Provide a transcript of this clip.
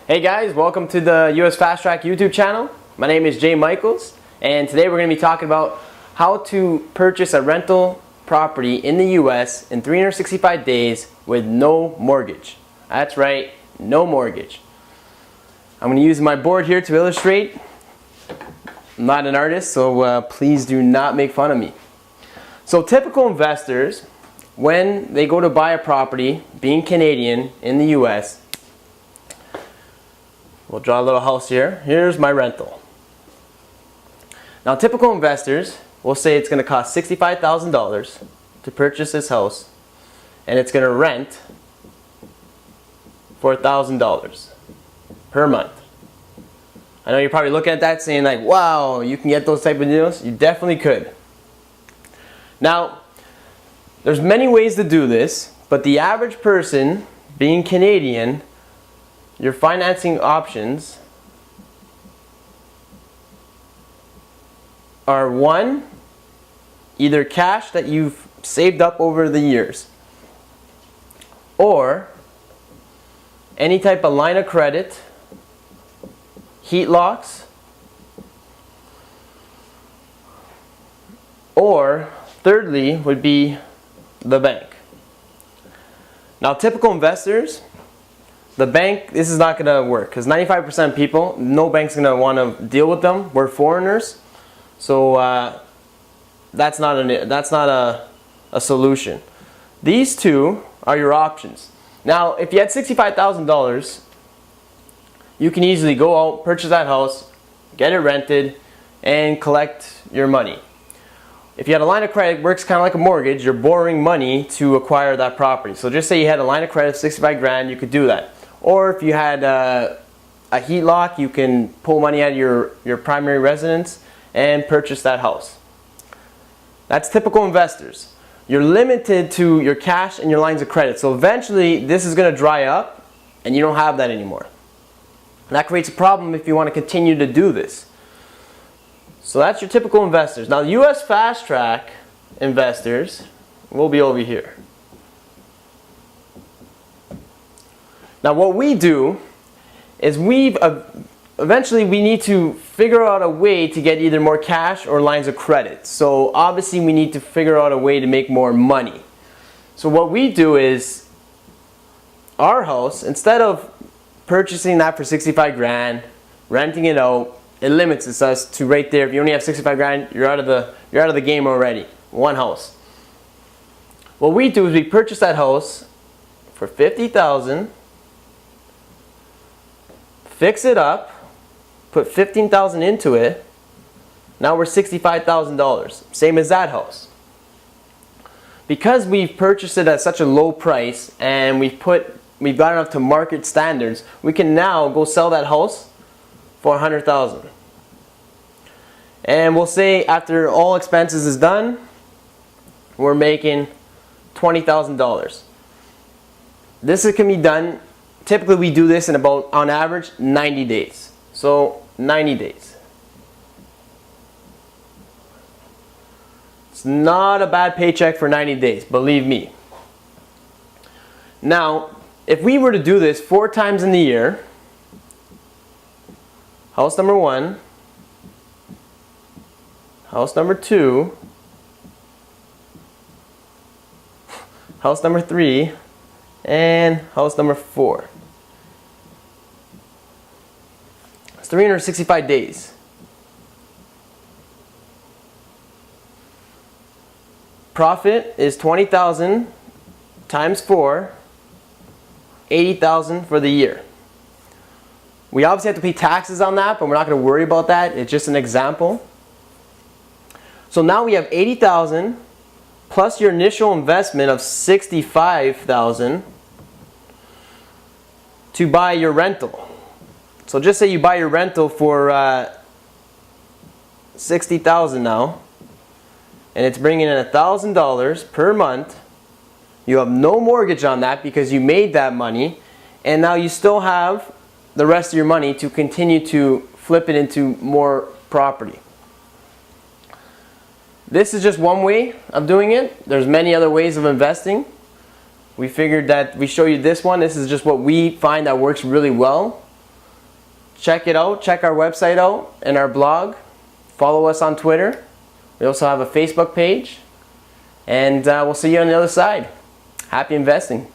Hey guys, welcome to the US Fast Track YouTube channel. My name is Jay Michaels, and today we're going to be talking about how to purchase a rental property in the US in 365 days with no mortgage. That's right, no mortgage. I'm going to use my board here to illustrate. I'm not an artist, so please do not make fun of me. So typical investors, when they go to buy a property, being Canadian in the US, we'll draw a little house here. Here's my rental. Now typical investors will say it's going to cost $65,000 to purchase this house, and it's going to rent for $1,000 per month. I know you're probably looking at that saying like, wow, you can get those type of deals. You definitely could. Now, there's many ways to do this, but the average person, being Canadian, your financing options are one, either cash that you've saved up over the years, or any type of line of credit, heat locks, or thirdly would be the bank. Now typical investors, the bank, this is not going to work because 95% of people, no bank's going to want to deal with them. We're foreigners, so that's not a solution. These two are your options. Now if you had $65,000, you can easily go out, purchase that house, get it rented, and collect your money. If you had a line of credit, it works kind of like a mortgage. You're borrowing money to acquire that property. So just say you had a line of credit of 65 grand, you could do that. Or if you had a heat lock, you can pull money out of your primary residence and purchase that house. That's typical investors. You're limited to your cash and your lines of credit. So eventually this is going to dry up and you don't have that anymore. And that creates a problem if you want to continue to do this. So that's your typical investors. Now the US Fast Track investors will be over here. Now what we do is eventually we need to figure out a way to get either more cash or lines of credit. So obviously we need to figure out a way to make more money. So what we do is, our house, instead of purchasing that for 65 grand, renting it out, it limits us to right there. If you only have 65 grand, you're out of the game already. One house. What we do is we purchase that house for $50,000, fix it up, put $15,000 into it. Now we're $65,000, same as that house. Because we've purchased it at such a low price and we've got enough to market standards, we can now go sell that house for $100,000. And we'll say after all expenses is done, we're making $20,000. This can be done, typically we do this in about, on average, 90 days. So 90 days. It's not a bad paycheck for 90 days, believe me. Now, if we were to do this 4 times in the year, house number 1, house number 2, house number 3, and house number 4. It's 365 days. Profit is $20,000 times 4, $80,000 for the year. We obviously have to pay taxes on that, but we're not going to worry about that. It's just an example. So now we have $80,000 plus your initial investment of $65,000 to buy your rental. So just say you buy your rental for $60,000 now, and it's bringing in $1,000 per month. You have no mortgage on that because you made that money, and now you still have the rest of your money to continue to flip it into more property. This is just one way of doing it. There's many other ways of investing. We figured that we show you this one. This is just what we find that works really well. check it out. Check our website out and our blog. Follow us on Twitter. We also have a Facebook page. And we'll see you on the other side. Happy investing.